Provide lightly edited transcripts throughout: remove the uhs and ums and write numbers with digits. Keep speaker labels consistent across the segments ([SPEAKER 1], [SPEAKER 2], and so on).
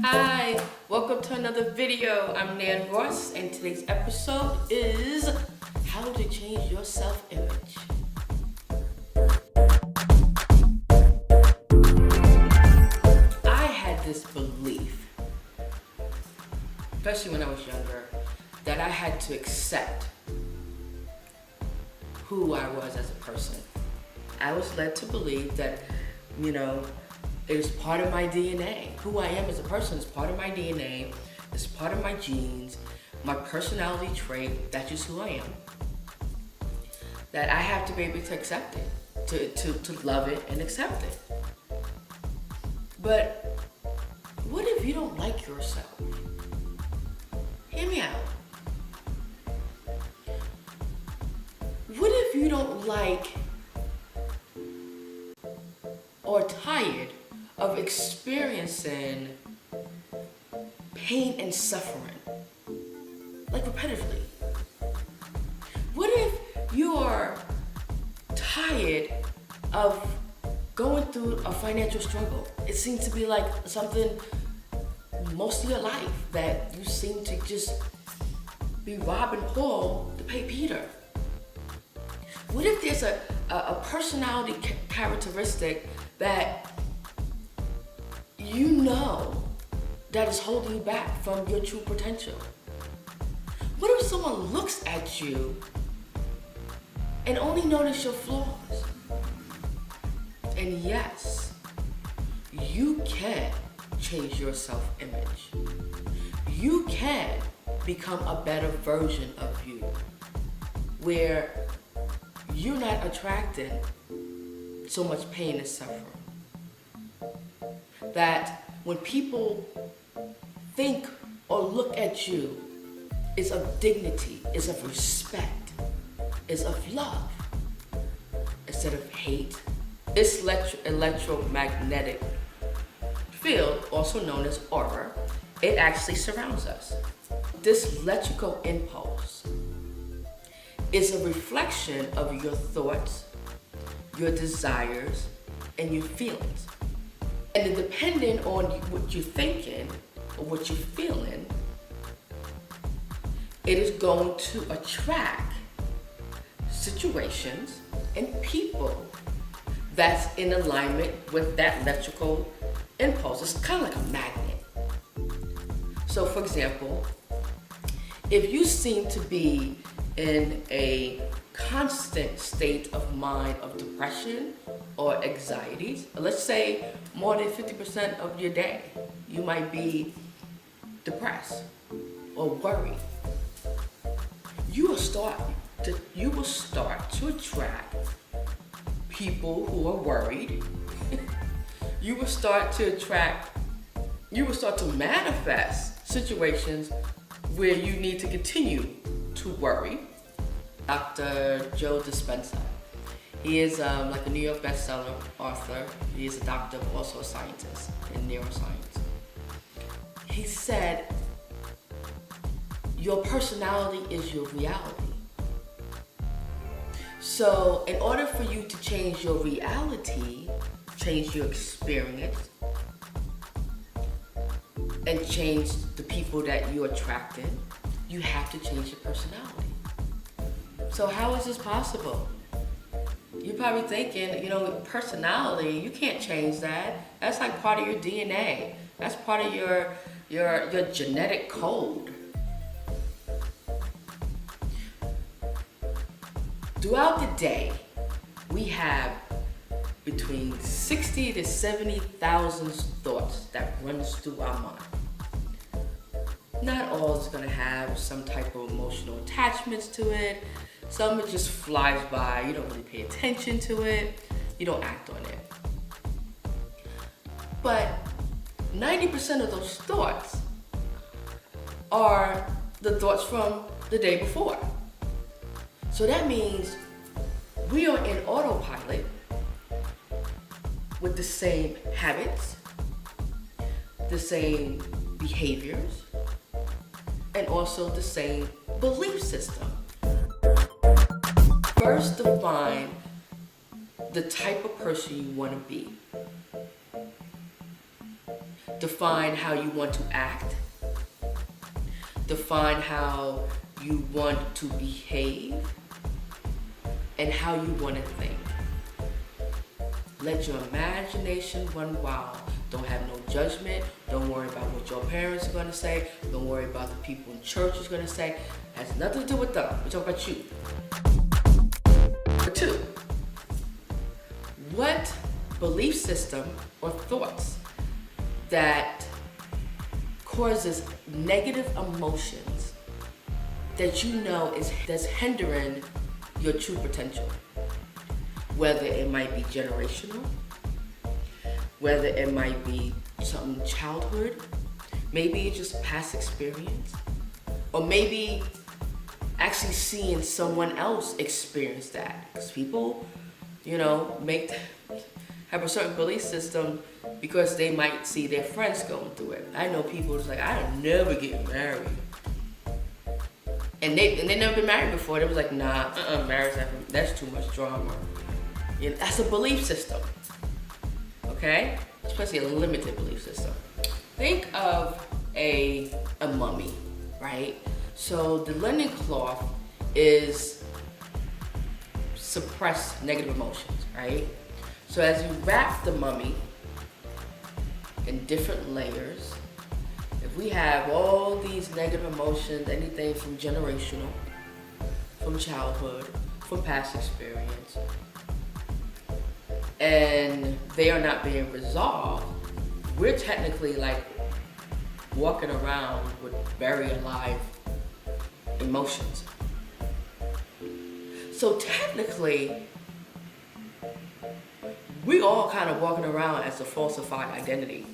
[SPEAKER 1] Hi, welcome to another video. I'm Nan Ross, and today's episode is how to change your self-image. I had this belief, especially when I was younger, that I had to accept who I was as a person. I was led to believe that, it is part of my DNA. Who I am as a person is part of my DNA, it's part of my genes, my personality trait, that's just who I am. That I have to be able to accept it, to love it and accept it. But what if you don't like yourself? Hear me out. What if you don't like or tired of experiencing pain and suffering, like repetitively? What if you're tired of going through a financial struggle? It seems to be like something most of your life that you seem to just be robbing Paul to pay Peter. What if there's a personality characteristic that you know that is holding you back from your true potential? What if someone looks at you and only notice your flaws? And yes, you can change your self-image. You can become a better version of you, where you're not attracting so much pain and suffering. That when people think or look at you, it's of dignity, it's of respect, it's of love, instead of hate. This electromagnetic field, also known as aura, it actually surrounds us. This electrical impulse is a reflection of your thoughts, your desires, and your feelings. And depending on what you're thinking or what you're feeling, it is going to attract situations and people that's in alignment with that electrical impulse. It's kind of like a magnet. So for example, if you seem to be in a constant state of mind of depression or anxieties, let's say more than 50% of your day, you might be depressed or worried. You will start to attract people who are worried. You will start to manifest situations where you need to continue to worry. Dr. Joe Dispenza. He is like a New York bestseller author. He is a doctor, but also a scientist in neuroscience. He said, your personality is your reality. So in order for you to change your reality, change your experience, and change the people that you're attracting, you have to change your personality. So how is this possible? You're probably thinking, personality, you can't change that. That's like part of your DNA. That's part of your genetic code. Throughout the day, we have between 60 to 70,000 thoughts that runs through our mind. Not all is gonna have some type of emotional attachments to it. Some it just flies by, you don't really pay attention to it, you don't act on it. But 90% of those thoughts are the thoughts from the day before. So that means we are in autopilot with the same habits, the same behaviors, and also the same belief system. First, define the type of person you want to be. define how you want to act, define how you want to behave, and how you want to think. Let your imagination run wild. Don't have no judgment. Don't worry about what your parents are going to say. Don't worry about the people in church is going to say. It has nothing to do with them. We talk about you. Number 2, what belief system or thoughts that causes negative emotions that you know that's hindering your true potential? Whether it might be generational, whether it might be something childhood, maybe it's just past experience, or maybe actually seeing someone else experience that. Because people, have a certain belief system because they might see their friends going through it. I know people who's like, I'll never get married. And they never been married before. They was like, nah, marriage, that's too much drama. That's a belief system, okay? Especially a limited belief system. Think of a mummy, right? So the linen cloth is suppressed negative emotions, right? So as you wrap the mummy in different layers, if we have all these negative emotions, anything from generational, from childhood, from past experience, and they are not being resolved, we're technically like walking around with very alive emotions. So technically, we all kind of walking around as a falsified identity.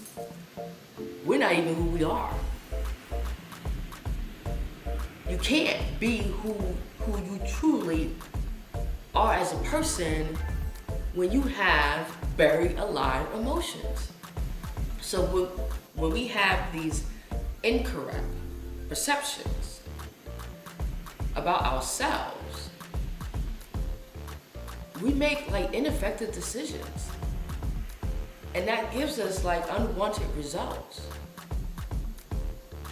[SPEAKER 1] We're not even who we are. You can't be who you truly are as a person when you have buried alive emotions. So when we have these incorrect perceptions about ourselves, we make like ineffective decisions. And that gives us like unwanted results.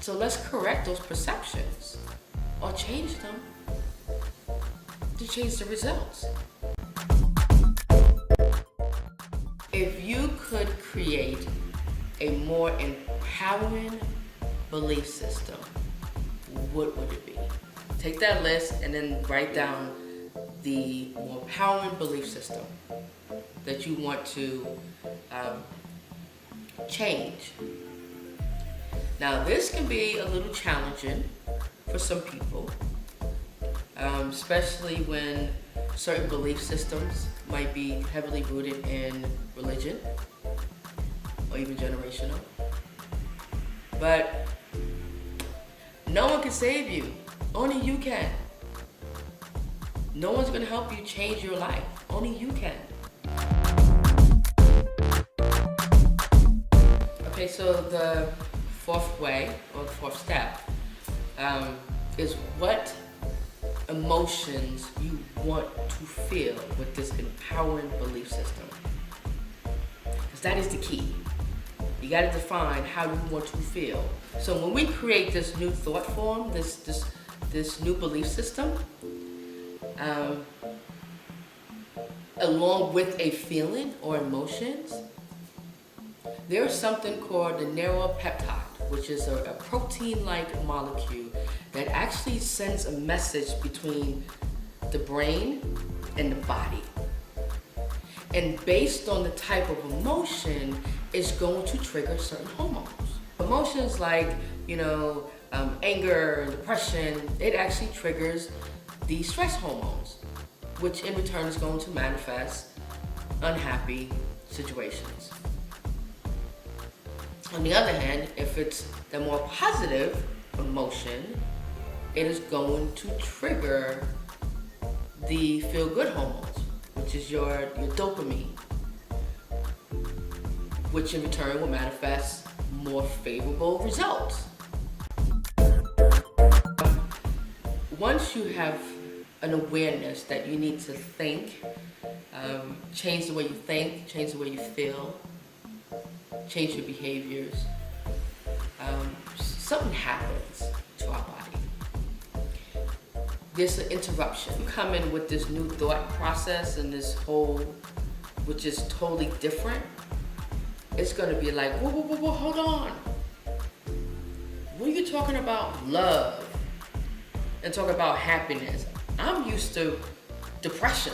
[SPEAKER 1] So let's correct those perceptions or change them to change the results. If you could create a more empowering belief system, what would it be? Take that list and then write down the more empowering belief system that you want to change. Now, this can be a little challenging for some people, especially when certain belief systems might be heavily rooted in religion or even generational. But no one can save you. Only you can. No one's going to help you change your life. Only you can. Okay, so the fourth way, or the fourth step, is what emotions you want to feel with this empowering belief system. Because that is the key. You got to define how you want to feel. So when we create this new thought form, this new belief system, along with a feeling or emotions, there's something called the neuropeptide, which is a protein-like molecule that actually sends a message between the brain and the body. And based on the type of emotion, it's going to trigger certain hormones. Emotions like, anger, depression, it actually triggers the stress hormones, which in return is going to manifest unhappy situations. On the other hand, if it's the more positive emotion, it is going to trigger the feel-good hormones, which is your dopamine, which in return will manifest more favorable results. Once you have an awareness that you need to think, change the way you think, change the way you feel, change your behaviors, something happens to our body. There's an interruption. You come in with this new thought process and this whole, which is totally different. It's gonna be like, whoa, whoa, whoa, whoa, hold on. What are you talking about? Love. And talk about happiness. I'm used to depression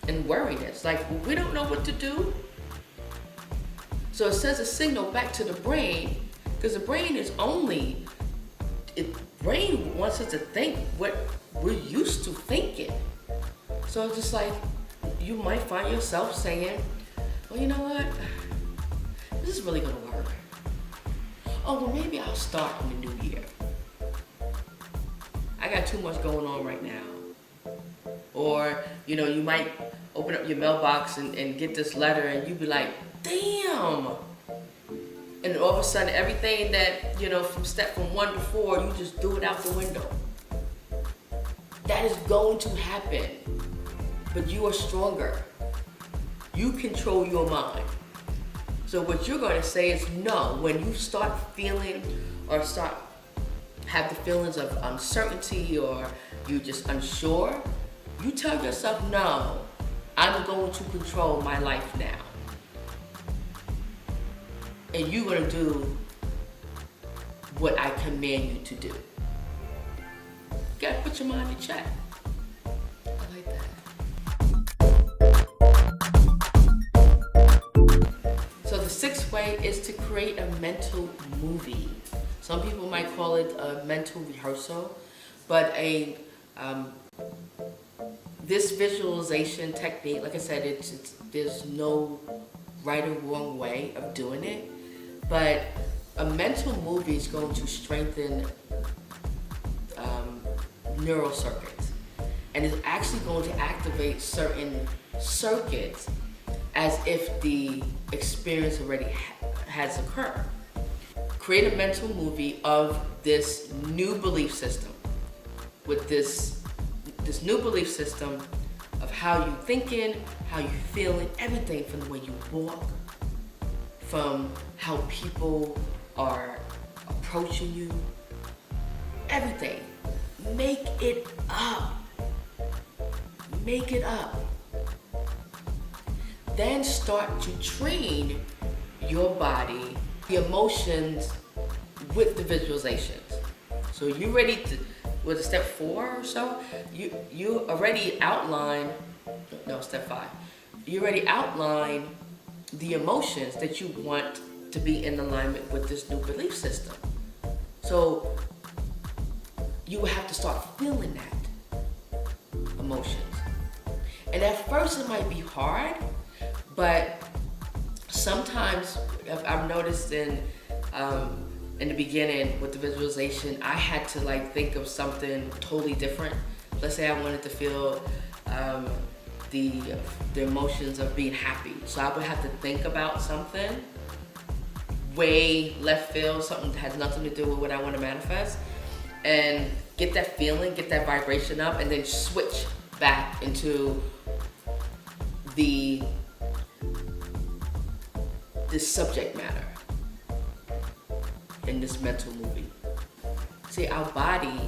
[SPEAKER 1] and worriness. Like, we don't know what to do. So it sends a signal back to the brain, because the brain is only, brain wants us to think what we're used to thinking. So it's just like, you might find yourself saying, well, you know what? This is really gonna work. Oh, well, maybe I'll start in the new year. I got too much going on right now. Or, you might open up your mailbox and get this letter and you be like, damn. And all of a sudden, everything that, from 1 to 4, you just do it out the window. That is going to happen. But you are stronger. You control your mind. So what you're going to say is no. When you start feeling or have the feelings of uncertainty or you're just unsure, you tell yourself, no, I'm going to control my life now. And you're going to do what I command you to do. You got to put your mind in check. I like that. So the 6th way is to create a mental movie. Some people might call it a mental rehearsal, but this visualization technique, like I said, there's no right or wrong way of doing it, but a mental movie is going to strengthen neural circuits, and it's actually going to activate certain circuits as if the experience already has occurred. Create a mental movie of this new belief system, with this new belief system of how you thinking, how you feeling, everything from the way you walk, from how people are approaching you, everything. Make it up. Make it up. Then start to train your body, the emotions with the visualizations. So you ready to, with step 4 or so, you already outline, step 5. You already outline the emotions that you want to be in alignment with this new belief system. So you will have to start feeling that emotions. And at first it might be hard, but sometimes I've noticed in the beginning with the visualization, I had to think of something totally different. Let's say I wanted to feel the emotions of being happy. So I would have to think about something way left field, something that has nothing to do with what I want to manifest, and get that feeling, get that vibration up, and then switch back into the subject matter in this mental movie. See, our body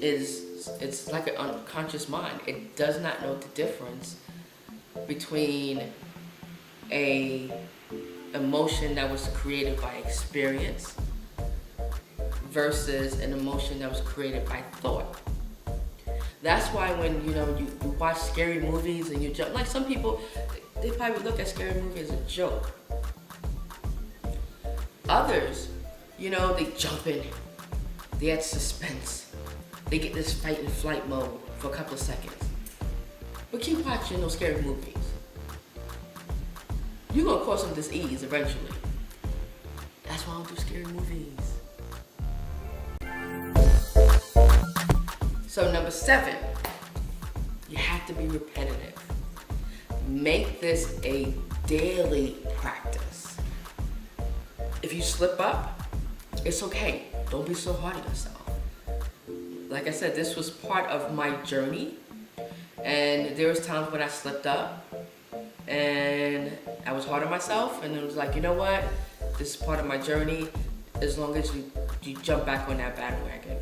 [SPEAKER 1] it's like an unconscious mind. It does not know the difference between a emotion that was created by experience versus an emotion that was created by thought. That's why when you watch scary movies and you jump, like some people, they probably look at scary movies as a joke. Others, they jump in, they add suspense, they get this fight and flight mode for a couple of seconds. But keep watching those scary movies. You're gonna cause some disease eventually. That's why I don't do scary movies. So number 7, you have to be repetitive. Make this a daily practice. If you slip up, it's okay. Don't be so hard on yourself. Like I said, this was part of my journey, and there was times when I slipped up and I was hard on myself, and it was like, you know what? This is part of my journey. as long as you jump back on that bandwagon.